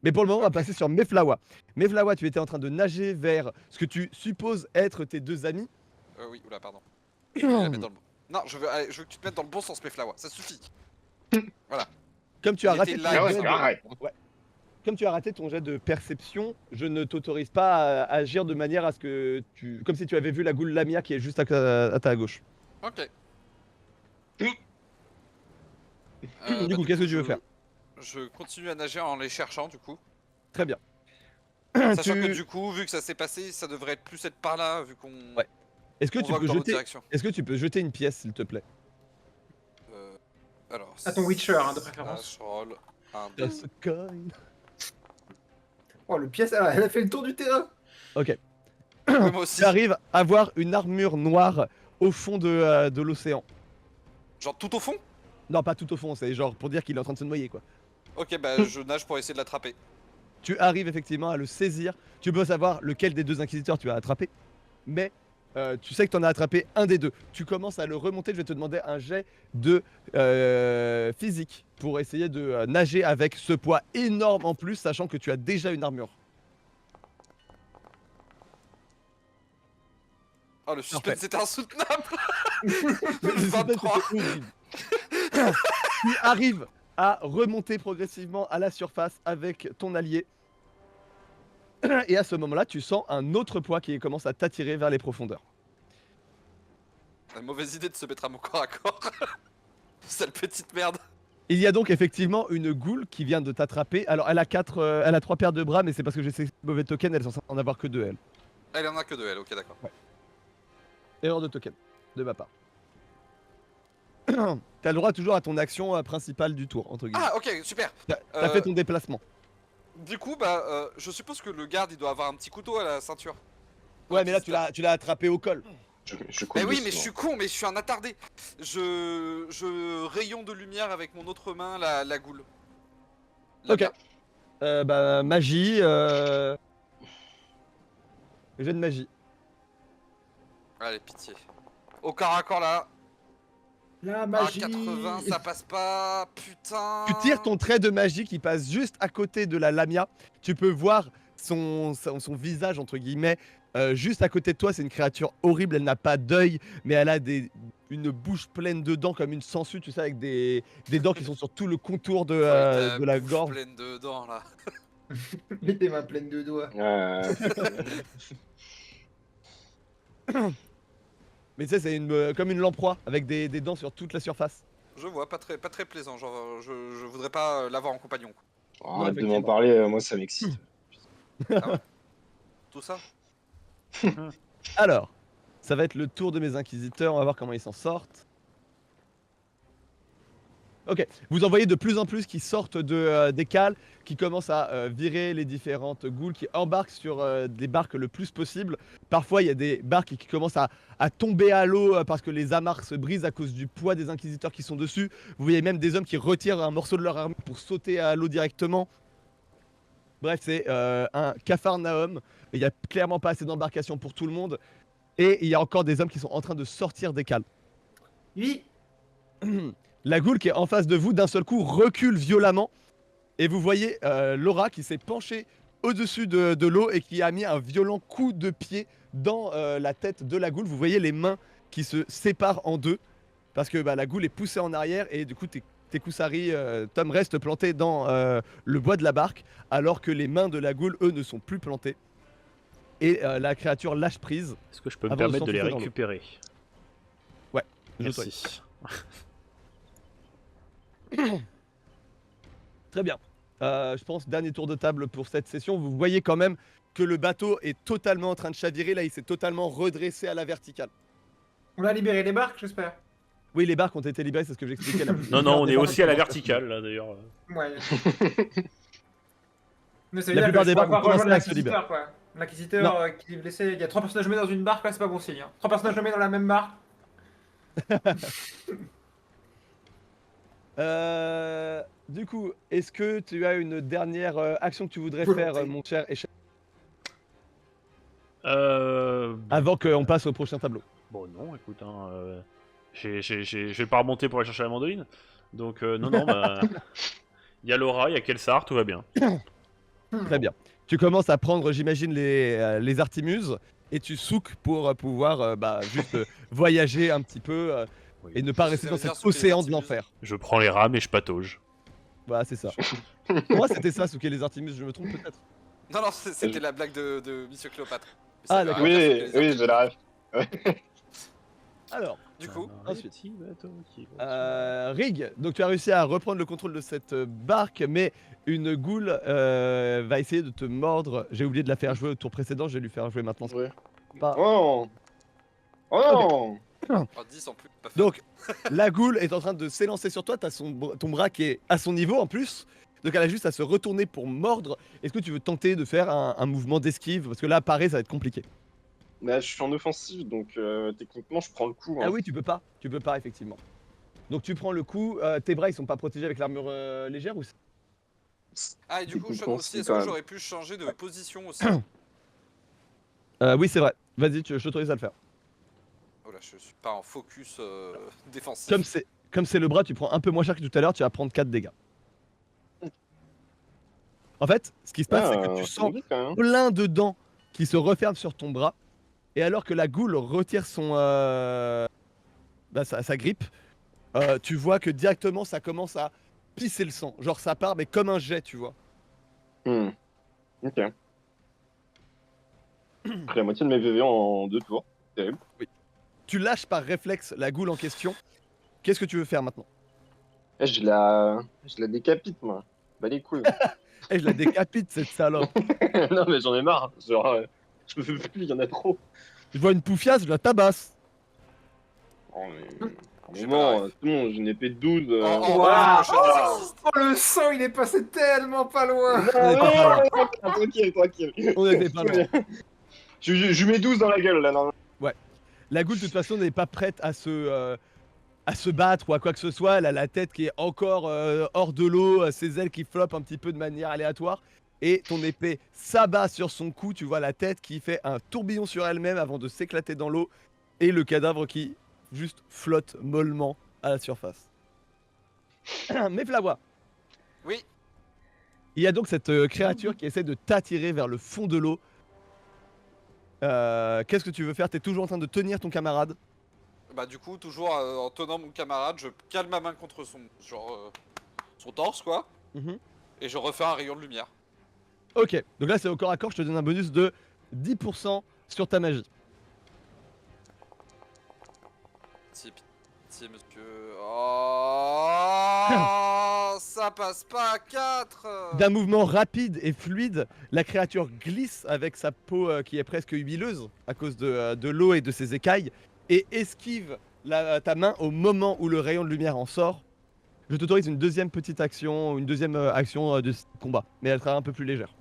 Mais pour le moment, on va passer sur Meflawa. Meflawa, tu étais en train de nager vers ce que tu supposes être tes deux amis. Oui, oula, pardon. Je vais la mettre dans le bon. Non, allez, je veux que tu te mettes dans le bon sens, Meflawa, ça suffit. Voilà. Comme tu as Il raté était ton là, Ah ouais, jet de... arrête. Ouais. Comme tu as raté ton jet de perception, je ne t'autorise pas à agir de manière à ce que tu... Comme si tu avais vu la goule Lamia qui est juste à ta gauche. Ok. Du coup, qu'est-ce que tu veux faire? Je continue à nager en les cherchant, du coup. Très bien. Sachant que du coup, vu que ça s'est passé, ça devrait plus être par là, vu qu'on... Ouais. Est-ce que on vogue dans l'autre direction. Est-ce que tu peux jeter une pièce, s'il te plaît? Alors... À ton Witcher, hein, de préférence. Roll. 1, 2... Toss a coin. Oh, le pièce, elle a fait le tour du terrain. Ok. Ouais, moi aussi. Tu arrives à voir une armure noire au fond de l'océan. Genre tout au fond? Non, pas tout au fond, c'est genre pour dire qu'il est en train de se noyer, quoi. Ok, bah je nage pour essayer de l'attraper. Tu arrives effectivement à le saisir. Tu peux savoir lequel des deux inquisiteurs tu as attrapé, mais tu sais que tu en as attrapé un des deux. Tu commences à le remonter. Je vais te demander un jet de physique pour essayer de nager avec ce poids énorme en plus, sachant que tu as déjà une armure. Oh, le suspense c'était insoutenable. Le suspense 23. était horrible. Tu arrives à remonter progressivement à la surface avec ton allié. Et à ce moment-là, tu sens un autre poids qui commence à t'attirer vers les profondeurs. La mauvaise idée de se mettre à mon corps à corps. Sale petite merde. Il y a donc effectivement une goule qui vient de t'attraper. Alors elle a 3 paires de bras, mais c'est parce que j'ai ces mauvais tokens, elle est censée en avoir que 2 elle. Elle en a que 2, elle, ok, d'accord. Ouais. Erreur de token, de ma part. T'as le droit toujours à ton action principale du tour, entre guillemets. Ah, ok, super. T'as fait ton déplacement. Du coup, bah, je suppose que le garde il doit avoir un petit couteau à la ceinture. Ouais, mais là tu l'as attrapé au col. Je Mais oui, mais je suis con, mais je suis un attardé. Je rayon de lumière avec mon autre main la goule. Ok. Bah, magie. Jet de magie. Allez, pitié. Au corps à corps là. La Ah, magie. 80, ça passe pas. Putain. Tu tires ton trait de magie qui passe juste à côté de la Lamia. Tu peux voir son visage, entre guillemets, juste à côté de toi. C'est une créature horrible. Elle n'a pas d'œil, mais elle a une bouche pleine de dents, comme une sangsue, tu sais, avec des dents qui sont sur tout le contour de la gorge. Pleine de dents là. Mets tes mains pleines de doigts. Mais tu sais, c'est comme une lamproie, avec des dents sur toute la surface. Je vois, pas très plaisant. Genre, je voudrais pas l'avoir en compagnon. Quoi. Arrête de m'en parler, moi ça m'excite. Ah ouais. Tout ça. Alors, ça va être le tour de mes inquisiteurs. On va voir comment ils s'en sortent. Ok, vous en voyez de plus en plus qui sortent des cales, qui commencent à virer les différentes goules, qui embarquent sur des barques le plus possible. Parfois, il y a des barques qui commencent à tomber à l'eau parce que les amarres se brisent à cause du poids des inquisiteurs qui sont dessus. Vous voyez même des hommes qui retirent un morceau de leur armure pour sauter à l'eau directement. Bref, c'est un capharnaüm. Il n'y a clairement pas assez d'embarcations pour tout le monde. Et il y a encore des hommes qui sont en train de sortir des cales. Oui. La goule qui est en face de vous, d'un seul coup, recule violemment. Et vous voyez Laura qui s'est penchée au-dessus de l'eau et qui a mis un violent coup de pied dans la tête de la goule. Vous voyez les mains qui se séparent en deux. Parce que la goule est poussée en arrière et du coup, Tekusari, Tom reste planté dans le bois de la barque. Alors que les mains de la goule, eux, ne sont plus plantées. Et la créature lâche prise. Est-ce que je peux me avant permettre de les s'enfoncer dans l'eau. récupérer? Ouais, Merci. Très bien. Je pense dernier tour de table pour cette session. Vous voyez quand même que le bateau est totalement en train de chavirer. Là, il s'est totalement redressé à la verticale. On a libéré les barques, j'espère. Oui, les barques ont été libérées, c'est ce que j'expliquais. Non, on est aussi à la verticale, là, d'ailleurs. Ouais. Mais ça veut La dire plupart que je des pourrais barques pas ont commencé rejoindre à se libérer. l'inquisiteur, quoi. L'inquisiteur qui est blessé. Il y a 3 personnages nommés dans une barque, là, c'est pas bon signe. Hein. 3 personnages nommés dans la même barque. Du coup, est-ce que tu as une dernière action que tu voudrais faire, mon cher échec, avant qu'on passe au prochain tableau? Bon, non, écoute, hein, je vais pas remonter pour aller chercher la mandoline. Donc, non, bah. Il y a Laura, il y a Kelsar, tout va bien. Très bien. Tu commences à prendre, j'imagine, les artimuses et tu souques pour pouvoir juste voyager un petit peu Oui. et ne pas Ça rester dans veut dire cet souquer les océan de artimuses. l'enfer. Je prends les rames et je patauge. Voilà, c'est ça. Pour moi, c'était ça, souquer les artimuses, je me trompe peut-être. Non, non, c'était la blague de Monsieur Cléopâtre. Mais Ah, ça veut d'accord. rien dire, Oui, souquer les oui, artimuses. j'ai la ref. Alors, Du coup, ensuite. Petit bateau qui va Rig, donc tu as réussi à reprendre le contrôle de cette barque, mais une goule va essayer de te mordre. J'ai oublié de la faire jouer au tour précédent, je vais lui faire jouer maintenant. Ouais. Pas- Oh Oh non oh, 10 en plus, pas fait. Donc, la goule est en train de s'élancer sur toi, t'as ton bras qui est à son niveau en plus. Donc elle a juste à se retourner pour mordre. Est-ce que tu veux tenter de faire un mouvement d'esquive? Parce que là, pareil, ça va être compliqué. Bah, je suis en offensive, donc techniquement, je prends le coup. Ah Hein. oui, tu peux pas effectivement. Donc tu prends le coup, tes bras ils sont pas protégés avec l'armure légère ou Ah, et du coup, Techniquement, aussi, c'est est-ce quand que même. j'aurais pu changer de position aussi? Oui, c'est vrai. Vas-y, je t'autorise à le faire. Oh là, je suis pas en focus défensif. Comme c'est le bras, tu prends un peu moins cher que tout à l'heure, tu vas prendre 4 dégâts. En fait, ce qui se passe, c'est que tu c'est sens vite, quand même. plein de dents qui se referment sur ton bras. Et alors que la goule retire sa grippe, tu vois que directement ça commence à pisser le sang. Genre ça part, mais comme un jet, tu vois. Ok. J'ai pris la moitié de mes VV en 2 tours. Terrible. Tu lâches par réflexe la goule en question. Qu'est-ce que tu veux faire maintenant? Eh, je la décapite, moi. Bah les couilles. Eh, je la décapite cette salope. Non, mais j'en ai marre. Genre, je me fais plus, il y en a trop. Je vois une poufiasse, je la tabasse. Oh, mais... J'ai Bon, pas la c'est bon, j'ai une épée de 12. Oh, Waouh. oh, sexiste. Oh, le sang, il est passé tellement pas loin. On était pas loin. Tranquille. On était pas loin. Je mets 12 dans la gueule, là, non. La goule, de toute façon, n'est pas prête à se battre ou à quoi que ce soit. Elle a la tête qui est encore hors de l'eau, ses ailes qui floppent un petit peu de manière aléatoire. Et ton épée s'abat sur son cou. Tu vois la tête qui fait un tourbillon sur elle-même avant de s'éclater dans l'eau. Et le cadavre qui juste flotte mollement à la surface. Mais Flavoie, Oui, il y a donc cette créature qui essaie de t'attirer vers le fond de l'eau. Qu'est-ce que tu veux faire? T'es toujours en train de tenir ton camarade. bah du coup, toujours en tenant mon camarade, je cale ma main contre son torse, quoi. Mhm. Et je refais un rayon de lumière. Ok, donc là c'est au corps à corps, je te donne un bonus de 10% sur ta magie. Pitié, monsieur. Oh, ça passe pas à 4. D'un mouvement rapide et fluide, la créature glisse avec sa peau qui est presque huileuse à cause de l'eau et de ses écailles et esquive ta main au moment où le rayon de lumière en sort. Je t'autorise une deuxième petite action, une deuxième action de combat, mais elle sera un peu plus légère.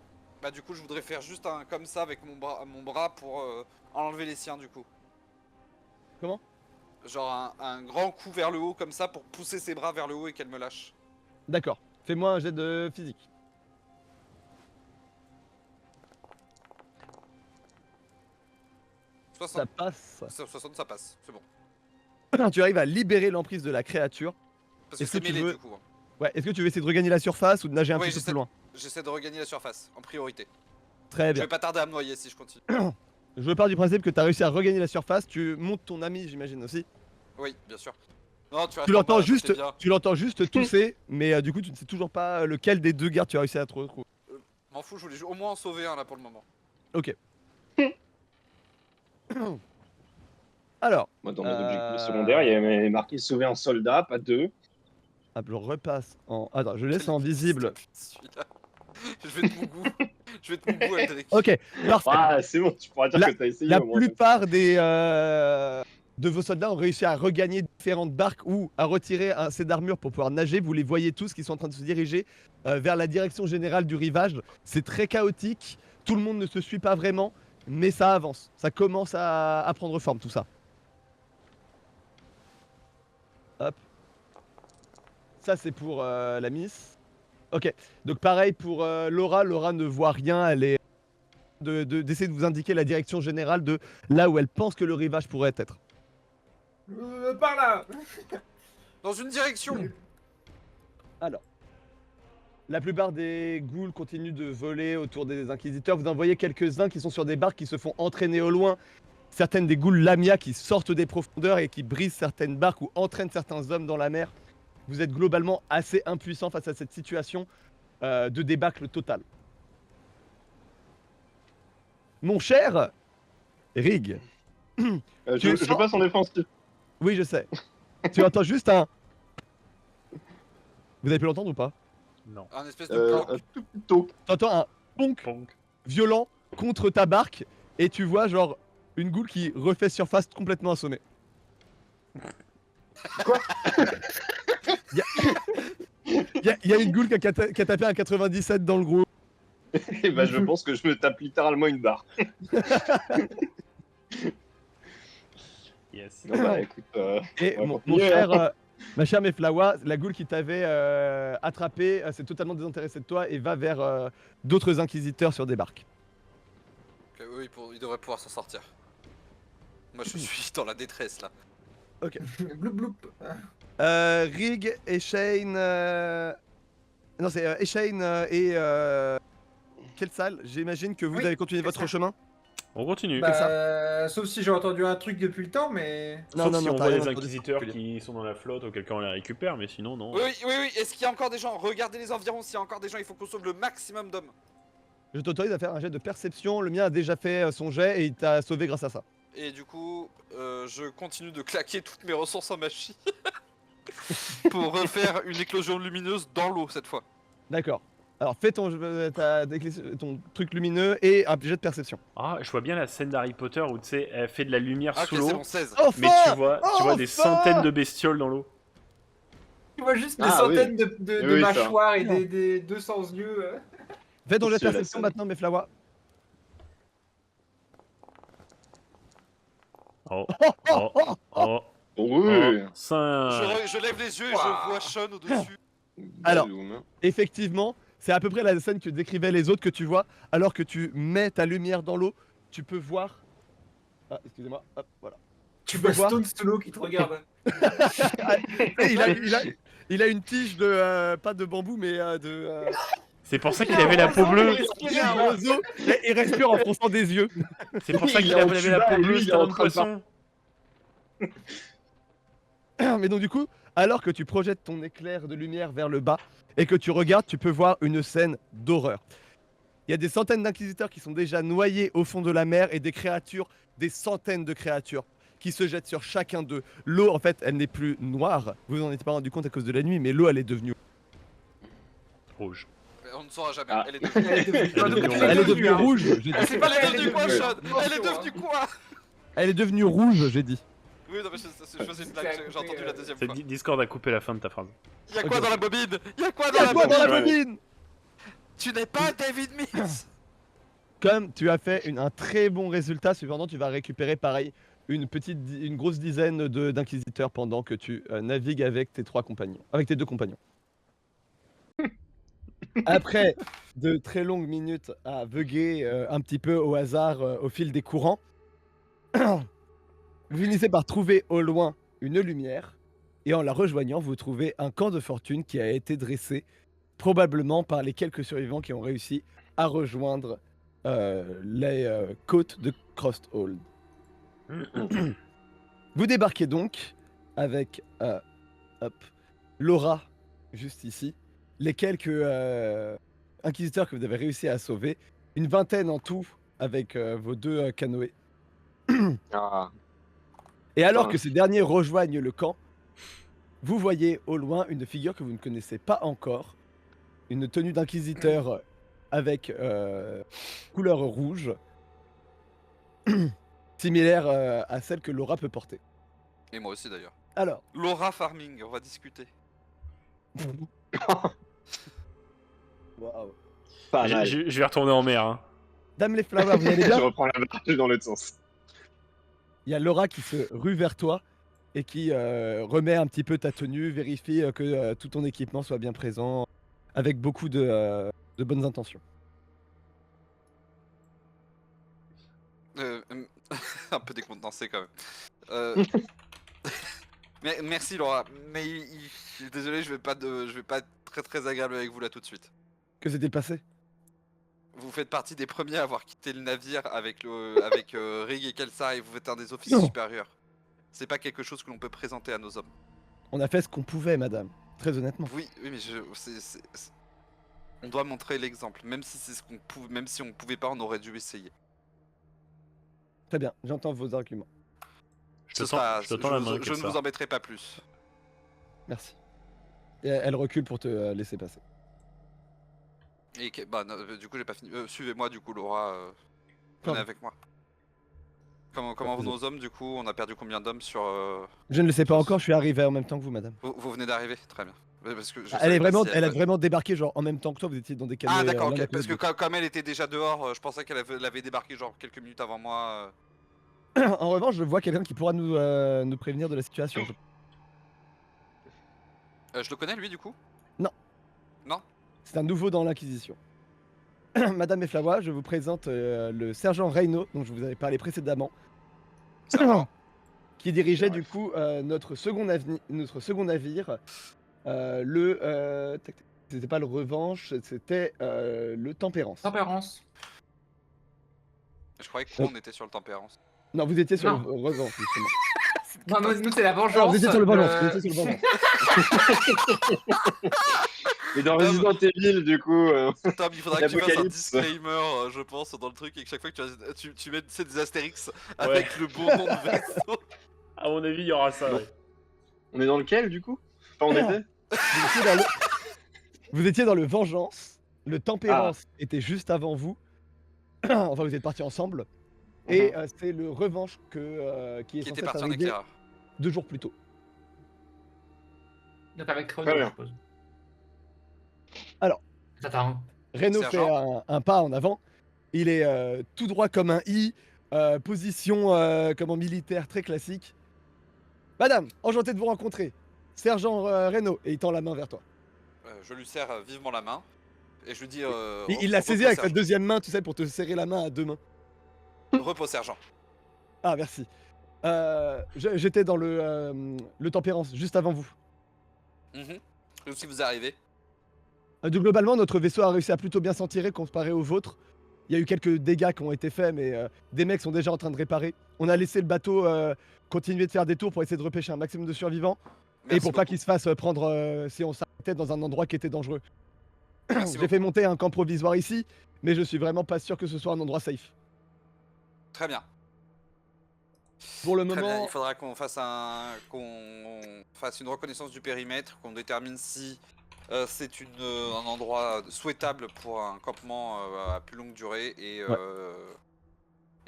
Bah du coup, je voudrais faire juste un comme ça avec mon bras pour enlever les siens du coup. Comment? Genre un grand coup vers le haut comme ça pour pousser ses bras vers le haut et qu'elle me lâche. D'accord, fais-moi un jet de physique. Ça 60, passe. 60 ça passe, c'est bon. Tu arrives à libérer l'emprise de la créature. Parce que Est-ce que c'est tu mêlé veux- du coup. Hein. Ouais, est-ce que tu veux essayer de regagner la surface ou de nager un Oui, petit peu plus loin? J'essaie de regagner la surface, en priorité. Très Je bien. vais pas tarder à me noyer si je continue. Je pars du principe que tu as réussi à regagner la surface, tu montes ton ami, j'imagine aussi. Oui, bien sûr. Non, tu restes Tu en bas, l'entends je sais juste, bien. tu l'entends juste tousser, mais du coup tu ne sais toujours pas lequel des deux gardes tu as réussi à trouver. M'en fous, je voulais au moins en sauver un là pour le moment. Ok. Alors, Moi, dans mes objectifs secondaires, il y avait marqué sauver un soldat, pas 2. je repasse en. Attends, je laisse en visible. Celui-là. Je vais de mon goût. Je vais de mon goût, Aldric. Ok, parfait. Ah, c'est bon, tu pourras dire que t'as essayé. La au moins. plupart de vos soldats ont réussi à regagner différentes barques ou à retirer un set d'armure pour pouvoir nager. Vous les voyez tous qui sont en train de se diriger vers la direction générale du rivage. C'est très chaotique, tout le monde ne se suit pas vraiment, mais ça avance. Ça commence à prendre forme tout ça. Hop. Ça c'est pour la Miss. Ok, donc pareil pour Laura. Laura ne voit rien, elle est d'essayer de vous indiquer la direction générale de là où elle pense que le rivage pourrait être. Par là. Dans une direction. Alors, La plupart des ghouls continuent de voler autour des inquisiteurs. Vous en voyez quelques-uns qui sont sur des barques qui se font entraîner au loin. Certaines des ghouls lamia qui sortent des profondeurs et qui brisent certaines barques ou entraînent certains hommes dans la mer. Vous êtes globalement assez impuissant face à cette situation de débâcle total. Mon cher Rig, Tu Je sens- passe en défensif. oui je sais, tu entends juste un... Vous avez pu l'entendre ou pas? Non. Un espèce de planque. Un tout petit taux. Tu entends un ponk Ponk. violent contre ta barque et tu vois genre une goule qui refait surface complètement assommée. Quoi? Il y a une goule qui a tapé un 97 dans le groupe. Et bah, je pense que je me tape littéralement une barre. Yes. Non, bah, écoute, Et on va mon continuer, cher, ma chère Meflawa, la goule qui t'avait attrapé s'est totalement désintéressée de toi et va vers d'autres inquisiteurs sur des barques. Ok, oui, il devrait pouvoir s'en sortir. Moi, je suis dans la détresse là. Bloup bloup. Rig et Shane. Non, c'est Eshane et. Quelle salle? J'imagine que vous Oui, avez continué quelle votre salle chemin. On continue. Bah, sauf si j'ai entendu un truc depuis le temps, mais. Sauf si on t'as voit rien les entendu de inquisiteurs particulier. qui sont dans la flotte, auquel cas on les récupère, mais sinon non. Oui, oui, oui, oui. Est-ce qu'il y a encore des gens? Regardez les environs. S'il y a encore des gens, il faut qu'on sauve le maximum d'hommes. Je t'autorise à faire un jet de perception. Le mien a déjà fait son jet et il t'a sauvé grâce à ça. Et du coup, je continue de claquer toutes mes ressources en magie pour refaire une éclosion lumineuse dans l'eau cette fois. D'accord. Alors fais ton truc lumineux et un jet de perception. Ah, je vois bien la scène d'Harry Potter où tu sais, elle fait de la lumière Ah, ok, sous c'est l'eau, bon, 16. Enfin mais tu vois des Enfin centaines de bestioles dans l'eau. Tu vois juste des Ah, oui. centaines de Oui, ça. mâchoires et des 200 yeux. Fais ton jet de Sur la perception scène. maintenant, Meflawa. Oh, Oh, oh, oh, oui. 5. Je lève les yeux et je vois Sean au-dessus. Alors. Baloum, hein. Effectivement, c'est à peu près la scène que décrivaient les autres que tu vois. Alors que tu mets ta lumière dans l'eau, tu peux voir. Ah, excusez-moi. Hop, voilà. Tu peux vois voir. Stone Solo qui te regarde. Et il a une tige de pas de bambou, mais C'est pour ça qu'il avait la peau bleue. il a un roseau et il respire en fronçant des yeux. C'est pour ça Il qu'il est en avait la tuba peau et bleue, lui, il c'était est en un train de poisson. Mais donc du coup, alors que tu projettes ton éclair de lumière vers le bas et que tu regardes, tu peux voir une scène d'horreur. Il y a des centaines d'inquisiteurs qui sont déjà noyés au fond de la mer et des créatures, des centaines de créatures qui se jettent sur chacun d'eux. L'eau, en fait, elle n'est plus noire. Vous vous en êtes pas rendu compte à cause de la nuit, mais l'eau, elle est devenue... Rouge. On ne saura jamais. Ah. Elle est devenue. Elle est devenue rouge, j'ai dit. C'est pas Elle est devenue quoi, devenue, Sean? hein. Elle est devenue quoi? Elle est devenue rouge, j'ai dit. Oui, non, mais je faisais une blague, j'ai entendu la deuxième C'est fois. Discord a coupé la fin de ta phrase. Y'a quoi Ok. dans la bobine? Y'a quoi Il y a dans quoi la dans la bobine? bobine? Tu n'es pas David Mills. Comme tu as fait un très bon résultat, cependant tu vas récupérer pareil une grosse dizaine d'inquisiteurs pendant que tu navigues avec tes deux compagnons. Après de très longues minutes à voguer un petit peu au hasard au fil des courants, vous finissez par trouver au loin une lumière et en la rejoignant, vous trouvez un camp de fortune qui a été dressé probablement par les quelques survivants qui ont réussi à rejoindre les côtes de Crosthold. Vous débarquez donc avec Laura juste ici, les quelques inquisiteurs que vous avez réussi à sauver, une vingtaine en tout avec vos deux canoës. Ah. Et alors Putain. que ces derniers rejoignent le camp, vous voyez au loin une figure que vous ne connaissez pas encore, une tenue d'inquisiteur avec couleur rouge, similaire à celle que Laura peut porter. Et moi aussi d'ailleurs. Alors, Laura Farming, on va discuter. waouh. Pas mal. Je vais retourner en mer. Hein. Dame les Flowers, vous allez Je bien? reprends la barre, je vais dans l'autre sens. Il y a Laura qui se rue vers toi et qui remet un petit peu ta tenue, vérifie que tout ton équipement soit bien présent, avec beaucoup de bonnes intentions. Un peu décontenancé quand même. Mais merci Laura, mais désolé, je vais pas être très agréable avec vous là tout de suite. Que s'est-il passé? Vous faites partie des premiers à avoir quitté le navire avec Rig et Kelsa et vous êtes un des officiers Non. supérieurs. C'est pas quelque chose que l'on peut présenter à nos hommes. On a fait ce qu'on pouvait, madame. Très honnêtement. Oui, mais on doit montrer l'exemple. Même si c'est ce qu'on pouvait, même si on pouvait pas, on aurait dû essayer. Très bien, j'entends vos arguments. Je te tends la main, Je ne Kelsa. vous embêterai pas plus. Merci. Et elle recule pour te laisser passer. Et bah, non, du coup, j'ai pas fini. Suivez-moi, du coup, Laura. Venez Pardon. avec moi. Comment vont nos hommes, du coup? On a perdu combien d'hommes sur. Je ne le sais pas encore, je suis arrivé en même temps que vous, madame. Vous venez d'arriver? Très bien. Parce que je Elle savais est pas vraiment, si elle a vraiment débarqué genre en même temps que toi, vous étiez dans des camions. Ah, d'accord, ok. Parce que comme elle était déjà dehors, je pensais qu'elle avait débarqué genre quelques minutes avant moi. En revanche, je vois quelqu'un qui pourra nous prévenir de la situation. Je le connais, lui, du coup? C'est un nouveau dans l'Inquisition. Madame Eflawa, je vous présente le sergent Reynaud, dont je vous avais parlé précédemment, qui dirigeait du coup notre second navire, c'était pas le Revanche, c'était le Tempérance. Tempérance. Je croyais que on était sur le Tempérance. Non, vous étiez sur Non. le Revanche, justement. Non, nous c'est la Alors, vengeance. vous étiez sur le Vengeance, de- vous étiez sur le Vengeance. Et dans Non, Resident Evil, du coup. Tom, il faudra que tu fasses un L'Apocalypse. disclaimer, je pense, dans le truc, et que chaque fois que tu mets des astérix avec le bon nom de vaisseau. À mon avis, il y aura ça. Non. Ouais. On est dans lequel, du coup? Enfin, on était Vous étiez dans le Vengeance, le Tempérance était juste avant vous. Enfin, vous êtes partis ensemble. Et c'est le Revanche qui est Qui censé était parti en arriver éclaireur. 2 jours plus tôt. Donc avec Très Renault, je bien. suppose. Alors. Ça t'a un. Renaud fait Sergent. un pas en avant. Il est tout droit comme un I, position comme en militaire très classique. Madame, enchanté de vous rencontrer. Sergent Renaud. Et il tend la main vers toi. Je lui serre vivement la main, et je lui dis. Il l'a saisi avec sa repos, deuxième main, tu sais, pour te serrer la main à 2 mains. Repos, sergent. Ah, merci. J'étais dans le Tempérance, juste avant vous. Si vous arrivez. Globalement, notre vaisseau a réussi à plutôt bien s'en tirer comparé au vôtre. Il y a eu quelques dégâts qui ont été faits, mais des mecs sont déjà en train de réparer. On a laissé le bateau continuer de faire des tours pour essayer de repêcher un maximum de survivants. Merci et pour pas beaucoup. qu'il se fasse prendre si on s'arrêtait dans un endroit qui était dangereux. Merci J'ai beaucoup. fait monter un camp provisoire ici, mais je suis vraiment pas sûr que ce soit un endroit safe. Très bien. Pour le Très bien. moment, Il faudra qu'on fasse une reconnaissance du périmètre, qu'on détermine si c'est un endroit souhaitable pour un campement à plus longue durée et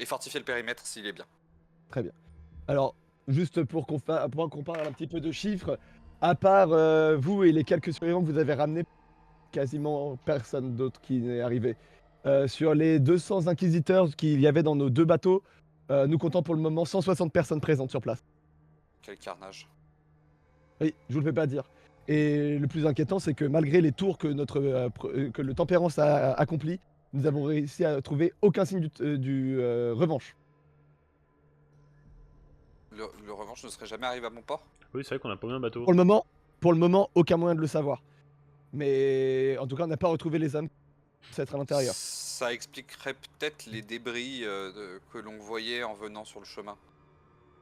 fortifier le périmètre s'il est bien. très bien. Alors, juste pour qu'on parle un petit peu de chiffres, à part vous et les quelques survivants que vous avez ramenés, quasiment personne d'autre qui n'est arrivé. Sur les 200 inquisiteurs qu'il y avait dans nos 2 bateaux, nous comptons pour le moment 160 personnes présentes sur place. Quel carnage. Oui, je vous le fais pas dire. Et le plus inquiétant, c'est que malgré les tours que, que le Tempérance a accomplis, nous avons réussi à trouver aucun signe du Revanche. Le revanche ne serait jamais arrivé à mon port? Oui, c'est vrai qu'on a pas bien un bateau. Pour le moment, aucun moyen de le savoir. Mais en tout cas, on n'a pas retrouvé les âmes qui être à l'intérieur. Ça expliquerait peut-être les débris que l'on voyait en venant sur le chemin.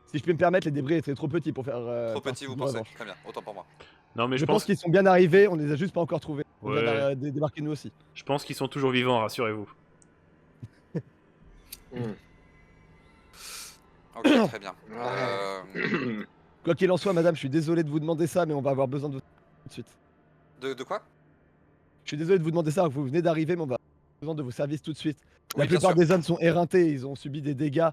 Si je peux me permettre, les débris étaient trop petits pour faire. Trop partie petit, vous du pensez? Revanche. Très bien, autant pour moi. Non, mais Je pense qu'ils sont bien arrivés, on les a juste pas encore trouvés. On vient Ouais. de débarquer nous aussi. je pense qu'ils sont toujours vivants, rassurez-vous. Ok, très bien. Quoi qu'il en soit, madame, je suis désolé de vous demander ça, mais on va avoir besoin de vous tout de suite. De quoi? Je suis désolé de vous demander ça, vous venez d'arriver, mais on va avoir besoin de vos services tout de suite. La Oui, bien plupart sûr. des hommes sont éreintés, ils ont subi des dégâts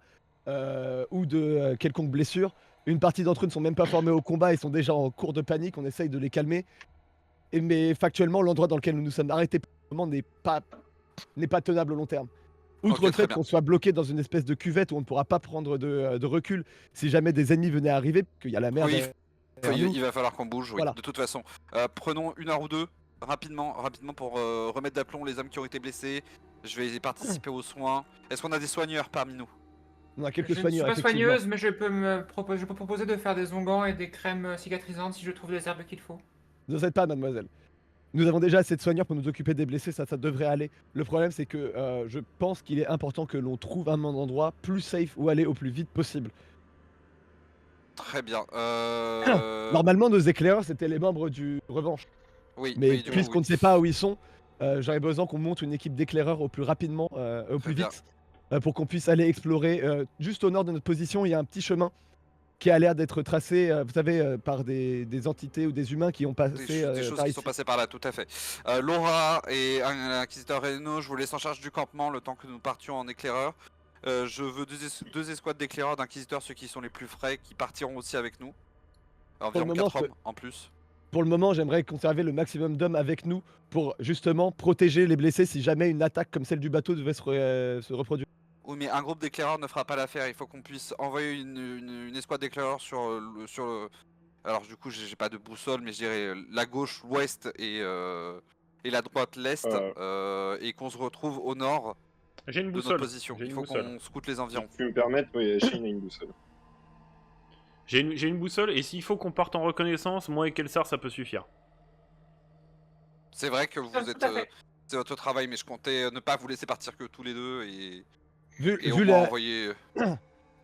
ou de quelconques blessures. Une partie d'entre eux ne sont même pas formés au combat, ils sont déjà en cours de panique, on essaye de les calmer. Mais factuellement, l'endroit dans lequel nous nous sommes arrêtés pour le moment n'est pas tenable au long terme. Outre Ok, le très fait bien. qu'on soit bloqué dans une espèce de cuvette où on ne pourra pas prendre de recul si jamais des ennemis venaient à arriver, qu'il y a la mer Oui, derrière nous. il va falloir qu'on bouge, oui, Voilà. de toute façon. Prenons 1 heure ou 2, rapidement pour remettre d'aplomb les hommes qui ont été blessés. Je vais y participer aux soins. Est-ce qu'on a des soigneurs parmi nous? On a quelques Je ne suis soigneurs, pas effectivement. soigneuse, mais je peux proposer de faire des onguents et des crèmes cicatrisantes si je trouve les herbes qu'il faut. Ne vous en faites pas, mademoiselle. Nous avons déjà assez de soigneurs pour nous occuper des blessés, ça devrait aller. Le problème, c'est que je pense qu'il est important que l'on trouve un endroit plus safe où aller au plus vite possible. Très bien. Normalement, nos éclaireurs, c'était les membres du Revanche. Oui, Mais oui, du coup, puisqu'on oui. ne sait pas où ils sont, j'aurais besoin qu'on monte une équipe d'éclaireurs au plus rapidement, au Très plus bien. vite, pour qu'on puisse aller explorer. Juste au nord de notre position, il y a un petit chemin qui a l'air d'être tracé, vous savez, par des entités ou des humains qui ont passé Des choses par qui ici. sont passées par là, tout à fait. Laura et un inquisiteur Reno, je vous laisse en charge du campement le temps que nous partions en éclaireur. Je veux deux escouades d'éclaireurs d'inquisiteurs, ceux qui sont les plus frais, qui partiront aussi avec nous. Environ moment, 4 hommes en plus. Pour le moment, j'aimerais conserver le maximum d'hommes avec nous pour justement protéger les blessés si jamais une attaque comme celle du bateau devait se reproduire. Oui, mais un groupe d'éclaireurs ne fera pas l'affaire. Il faut qu'on puisse envoyer une escouade d'éclaireurs sur le. Alors, du coup, j'ai pas de boussole, mais je dirais la gauche, l'ouest et la droite, l'est. Et qu'on se retrouve au nord J'ai une de notre boussole. position. J'ai Il une faut boussole. qu'on scoute les Si environs. tu peux me permettre, oui, Shane a une boussole. J'ai une boussole, et s'il faut qu'on parte en reconnaissance, moi et Kelsar, ça peut suffire. C'est vrai que vous Tout êtes. à fait. C'est votre travail, mais je comptais ne pas vous laisser partir que tous les deux et Vu, au vu moins la, envoyer.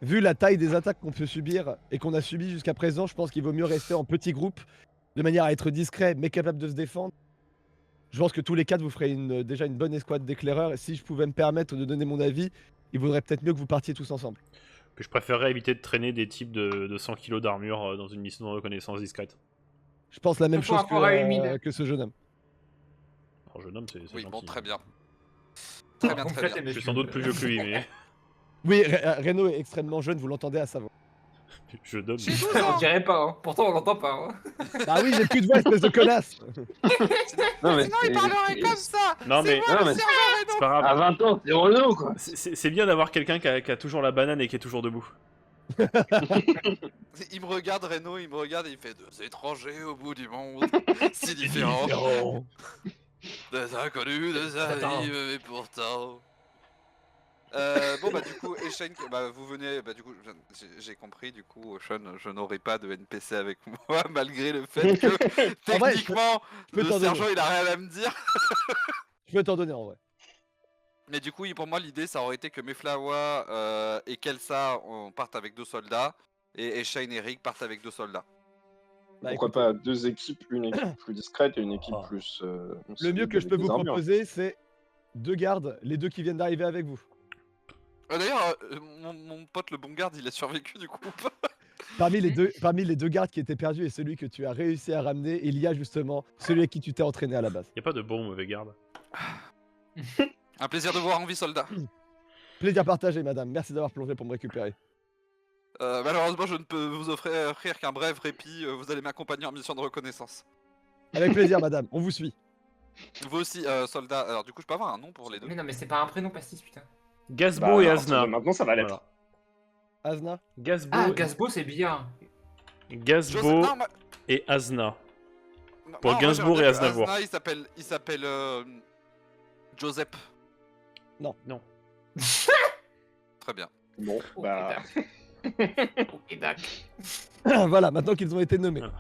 vu la taille des attaques qu'on peut subir et qu'on a subi jusqu'à présent, je pense qu'il vaut mieux rester en petits groupes de manière à être discret mais capable de se défendre. Je pense que tous les quatre vous ferez déjà une bonne escouade d'éclaireurs et si je pouvais me permettre de donner mon avis, il vaudrait peut-être mieux que vous partiez tous ensemble. Que je préférerais éviter de traîner des types de 100 kg d'armure dans une mission de reconnaissance discrète. Je pense la même Surtout chose un forêt humide. que ce jeune homme. Alors, jeune homme, c'est Oui, gentil. bon, très bien. Très bien, Vous me très flattez, bien. Je suis sans doute plus vieux que lui, mais Oui, Reno est extrêmement jeune, vous l'entendez à sa voix. jeune homme. J'ai 12 On ans. dirait pas, hein. Pourtant on l'entend pas. Hein. Bah oui, j'ai plus de voix, espèce de connasse. Non, mais Sinon, il parlerait comme ça. Non, mais non, mais c'est pas grave. à 20 ans, c'est Renault, quoi. C'est bien d'avoir quelqu'un qui a toujours la banane et qui est toujours debout. Il me regarde, Reno, il me regarde et il fait deux étrangers au bout du monde, si différents, des inconnus, des Attends. amis, mais pourtant. Bon bah du coup, Eshen, bah vous venez, bah du coup, j'ai compris, du coup, Sean, je n'aurai pas de NPC avec moi, malgré le fait que, En vrai, techniquement, je peux le t'en donner. sergent il a rien à me dire. Je peux t'en donner en vrai. Mais du coup, pour moi, l'idée, ça aurait été que Meflawa et Kelsa on parte avec 2 soldats, et Shane et Rick partent avec 2 soldats. Bah, Pourquoi écoute, pas deux équipes, une équipe plus discrète et une équipe Oh. plus. le mieux que je peux des vous armures. proposer, c'est 2 gardes, les 2 qui viennent d'arriver avec vous. D'ailleurs, mon pote le bon garde, il a survécu du coup. Parmi les deux gardes qui étaient perdus et celui que tu as réussi à ramener, il y a justement celui avec qui tu t'es entraîné à la base. Y a pas de bon ou mauvais garde. Un plaisir de vous voir en vie, soldat. Plaisir partagé, madame. Merci d'avoir plongé pour me récupérer. Malheureusement, je ne peux vous offrir qu'un bref répit. Vous allez m'accompagner en mission de reconnaissance. Avec plaisir, madame. On vous suit. Vous aussi, soldat. Alors, du coup, je peux avoir un nom pour les deux? Mais non, mais c'est pas un prénom pastis, putain. Gazbo et Bah, Azna. maintenant, ça va l'être. Voilà. Azna. Gazbo, Ah, Gasbo, c'est bien. Gazbo Non, moi- et Azna. moi, Pour en vrai, Gainsbourg j'aimerais et bien que Aznavour. Azna, il s'appelle Joseph. Non. Très bien. Bon, bah. Ok, d'accord. Voilà, maintenant qu'ils ont été nommés. Voilà.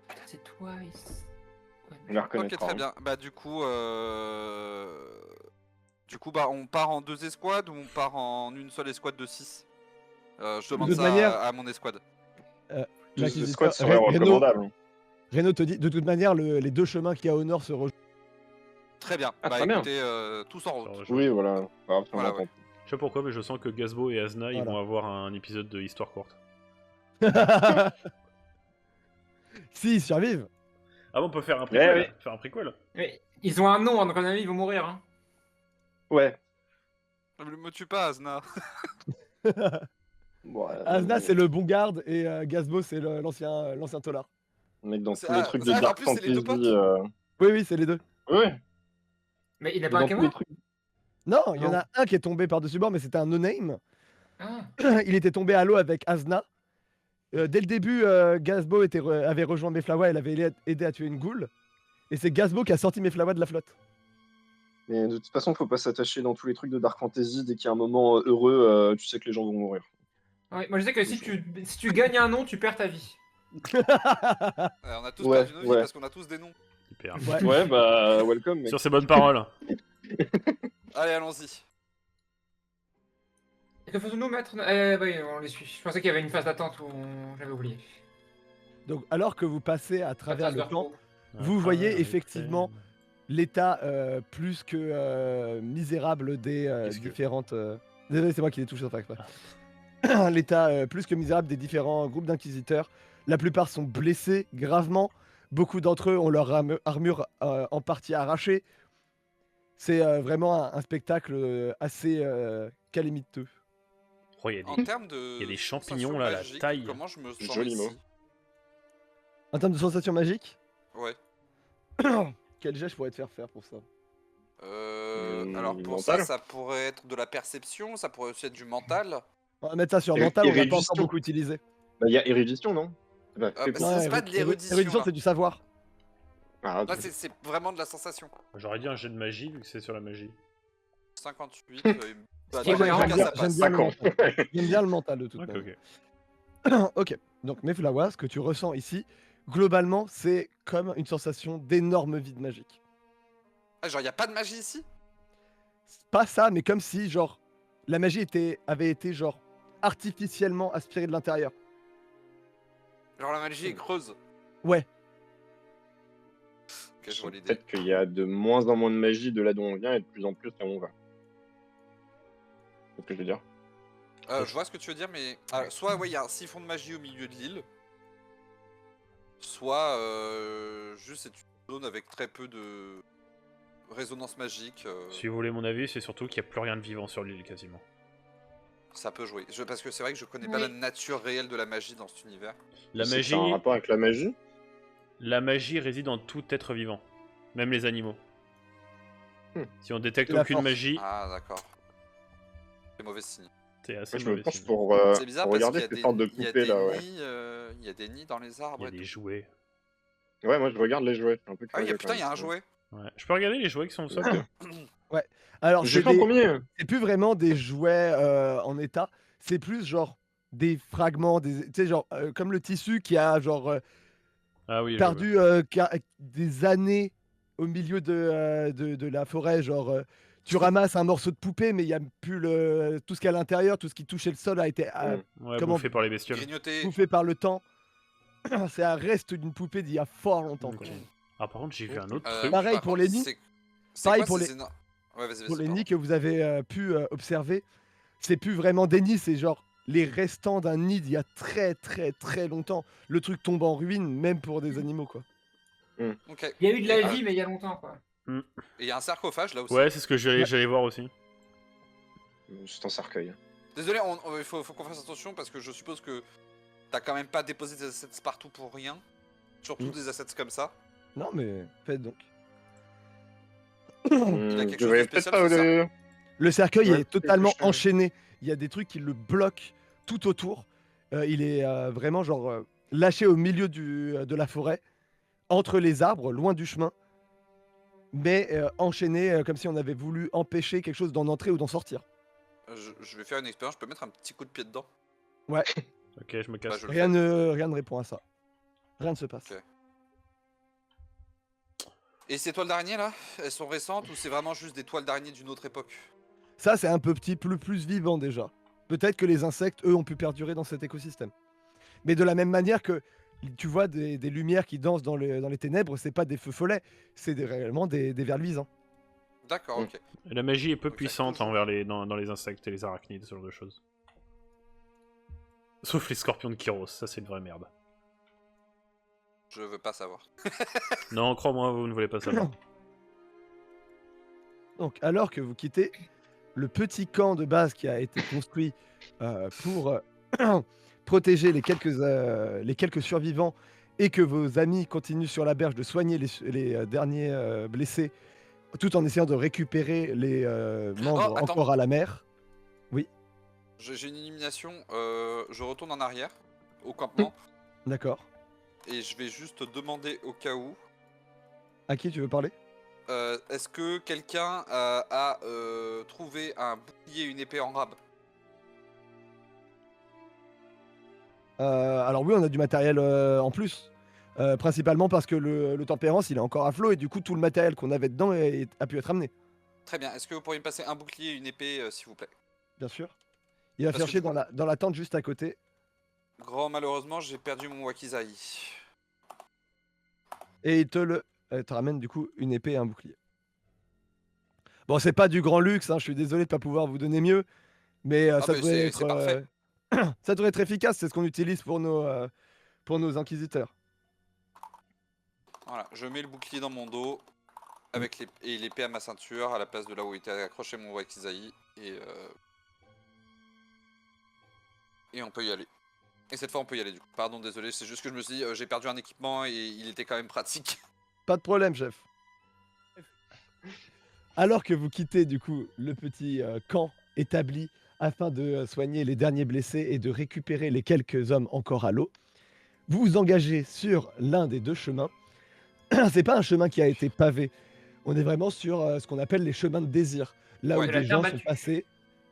Putain, c'est Twice. On les Ok, reconnaîtra. très bien. Bah, bah, on part en 2 escouades ou on part en une seule escouade de 6? Je demande toute ça manière- à mon escouade. Deux L'inquisiteur- escouades seraient Reno, recommandables. Reno te dit, de toute manière, les 2 chemins qu'il y a au nord se rejoignent. Très bien. Ah, Bah, très bien. écoutez, tous en route. Alors, je... Oui, voilà. Pas grave, on Voilà, attend. ouais. je sais pas pourquoi, mais je sens que Gazbo et Azna, ils Voilà. vont avoir un épisode de histoire courte. Si, ils survivent. Ah bon, on peut faire un prequel. Ouais. Faire un prequel. Mais ils ont un nom, donc à mon avis, ils vont mourir. Hein. Ouais. Ne me tue pas, Azna. Bon, Azna, c'est le bon garde et Gazbo, c'est l'ancien tolard. Mec, dans C'est- tous les ah, trucs de en Dark plus, c'est les deux Fantasy. Oui, c'est les 2. Ouais. Mais il a Mais pas un dans tous les Kama trucs. Non, il y en Non. a un qui est tombé par-dessus bord, mais c'était un no-name. Ah, Il était tombé à l'eau avec Azna. Dès le début, Gazbo avait rejoint Meflawa, elle avait aidé à tuer une goule. Et c'est Gazbo qui a sorti Meflawa de la flotte. Mais de toute façon, faut pas s'attacher dans tous les trucs de Dark Fantasy. Dès qu'il y a un moment heureux, tu sais que les gens vont mourir. ouais, moi je sais que si tu gagnes un nom, tu perds ta vie. On a tous Ouais, perdu nos vies ouais. parce qu'on a tous des noms. Super. Ouais. Ouais, bah, welcome, mec. Sur ces bonnes paroles. Allez, allons-y. Et que faisons-nous, maître Oui, on les suit. Je pensais qu'il y avait une phase d'attente où j'avais oublié. Donc, alors que vous passez à travers phase de le temps, repos. vous voyez Après, effectivement l'état plus que misérable des Qu'est-ce que- différentes. Désolé, c'est moi qui l'ai touché sans faire exprès. L'état plus que misérable des différents groupes d'inquisiteurs. La plupart sont blessés gravement. Beaucoup d'entre eux ont leur armure en partie arrachée. C'est vraiment un spectacle assez calamiteux. Oh, il y a En des... termes de. il y a des champignons, sensations là, la magiques, taille. Comment je me sens Joli ici mot. En termes de sensations magiques, Ouais. quel jet je pourrais te faire faire pour ça? Alors pour mental. ça pourrait être de la perception, ça pourrait aussi être du mental. On va mettre ça sur Et- mental, on n'a pas érudition. encore beaucoup utilisé. Bah, il y a érudition, non? Bah, Bah, fais pour- c'est pas de l'érudition, Érudition, là. c'est du savoir. Ah, Là ok. c'est vraiment de la sensation. J'aurais dit un jet de magie vu que c'est sur la magie. 58. Bah, Ouais, ouais, j'aime en bien, cas, ça j'aime passe. bien le 5 ans. mental. J'aime bien le mental de toute Ok, manière. ok. Ok, donc Meflawa, ce que tu ressens ici, globalement, c'est comme une sensation d'énorme vide magique. Ah, genre y a pas de magie ici? C'est pas ça, mais comme si, genre, la magie avait été, genre, artificiellement aspirée de l'intérieur. Genre la magie est creuse. Ouais, Ok, je vois l'idée. Peut-être qu'il y a de moins en moins de magie de là d'où on vient et de plus en plus là où on va. C'est ce que je veux dire. Je vois ce que tu veux dire, mais soit ouais, il y a un siphon de magie au milieu de l'île, soit juste c'est une zone avec très peu de résonance magique. Si vous voulez mon avis, c'est surtout qu'il n'y a plus rien de vivant sur l'île quasiment. Ça peut jouer. Parce que c'est vrai que je connais pas Oui. la nature réelle de la magie dans cet univers. La C'est que magie, ça a un rapport avec la magie. la magie réside en tout être vivant, même les animaux. Hmm. Si on détecte Et la aucune force. magie, Ah d'accord. C'est mauvais signe. c'est assez Moi, je me mauvais penche signe. pour C'est bizarre pour parce qu'il regarder y a ces des, sortes de il y a poupées des là, ouais. nids, il y a des nids dans les Il arbres. y a et des tout. jouets. Ouais, moi je regarde les jouets. Je suis un peu Ah oui, curieux, putain, quand il y a un même. jouet. Ouais. Je peux regarder les jouets qui sont au sol? alors J'ai c'est fait en des- premier. c'est plus vraiment des jouets en état, c'est plus, genre, des fragments, tu sais, genre, comme le tissu qui a, genre, Ah oui, je vois. perdu des années au milieu de la forêt. Genre, tu ramasses un morceau de poupée, mais il n'y a plus tout ce qu'il y a à l'intérieur, tout ce qui touchait le sol a été Ouais, comment- bouffé par les bestioles. Grignoté. bouffé par le temps. C'est un reste d'une poupée d'il y a fort longtemps. quoi. Ok. Ah, par contre, j'ai vu un autre Euh, truc. Pareil par pour contre, les nids. c'est Pareil quoi pour ces les- énormes- Ouais, vas-y, Pour vas-y. les pardon. nids que vous avez pu observer, c'est plus vraiment des nids, c'est genre les restants d'un nid d'il y a très très très longtemps. Le truc tombe en ruine, même pour des animaux, quoi. Ok. Il y a eu de la Et, vie, mais il y a longtemps, quoi. et il y a un sarcophage là aussi. Ouais, c'est ce que j'allais voir aussi. C'est un cercueil. Désolé, il faut qu'on fasse attention parce que je suppose que t'as quand même pas déposé des assets partout pour rien. Surtout Mm. des assets comme ça. Non, mais faites donc. Il a quelque Je chose vais de peut-être spécial, pas ce le- Le cercueil Ouais, est totalement je- enchaîné. Il y a des trucs qui le bloquent tout autour. Il est vraiment genre lâché au milieu de la forêt, entre les arbres, loin du chemin, mais enchaîné comme si on avait voulu empêcher quelque chose d'en entrer ou d'en sortir. Je vais faire une expérience, je peux mettre un petit coup de pied dedans. Ok, je me Bah, casse. je le Rien fais. ne répond à ça. Rien ne se passe. Ok. Et ces toiles d'araignée là, elles sont récentes ou c'est vraiment juste des toiles d'araignée d'une autre époque? Ça, c'est un peu plus vivant déjà. Peut-être que les insectes, eux, ont pu perdurer dans cet écosystème. Mais de la même manière que tu vois des lumières qui dansent dans les ténèbres, c'est pas des feux follets, c'est réellement des vers luisants. D'accord, Mm. ok. La magie est peu Ok, puissante toujours. envers dans les insectes et les arachnides, ce genre de choses. Sauf les scorpions de Kyros, ça c'est une vraie merde. Je veux pas savoir. Non, crois-moi, vous ne voulez pas savoir. Donc, alors que vous quittez le petit camp de base qui a été construit pour protéger les quelques survivants et que vos amis continuent sur la berge de soigner les derniers blessés, tout en essayant de récupérer les membres attends. encore à la mer. J'ai une illumination, je retourne en arrière, au campement, D'accord. et je vais juste demander au cas où, À qui tu veux parler? est-ce que quelqu'un a trouvé un bouclier et une épée en rab? Alors oui, on a du matériel en plus. Principalement parce que le tempérance il est encore à flot et du coup tout le matériel qu'on avait dedans a pu être amené. Très bien. Est-ce que vous pourriez me passer un bouclier et une épée, s'il vous plaît? Bien sûr. Il va Parce que chercher du coup- dans la tente juste à côté. Grand malheureusement, j'ai perdu mon Wakizai. Et il te ramène du coup une épée et un bouclier. Bon, c'est pas du grand luxe, hein, je suis désolé de pas pouvoir vous donner mieux, mais Ah ça bah, devrait être c'est parfait. ça devrait être efficace, c'est ce qu'on utilise pour nos inquisiteurs. Voilà, je mets le bouclier dans mon dos avec et l'épée à ma ceinture à la place de là où était accroché mon Wakizai et on peut y aller. Et cette fois on peut y aller du coup. Pardon, désolé, c'est juste que je me suis dit j'ai perdu un équipement et il était quand même pratique. Pas de problème, chef. Alors que vous quittez du coup le petit camp établi afin de soigner les derniers blessés et de récupérer les quelques hommes encore à l'eau, vous vous engagez sur l'un des deux chemins. C'est pas un chemin qui a été pavé. On est vraiment sur ce qu'on appelle les chemins de désir, là Ouais. où C'est la des terre gens sont battue. passés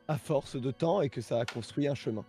à force de temps et que ça a construit un chemin.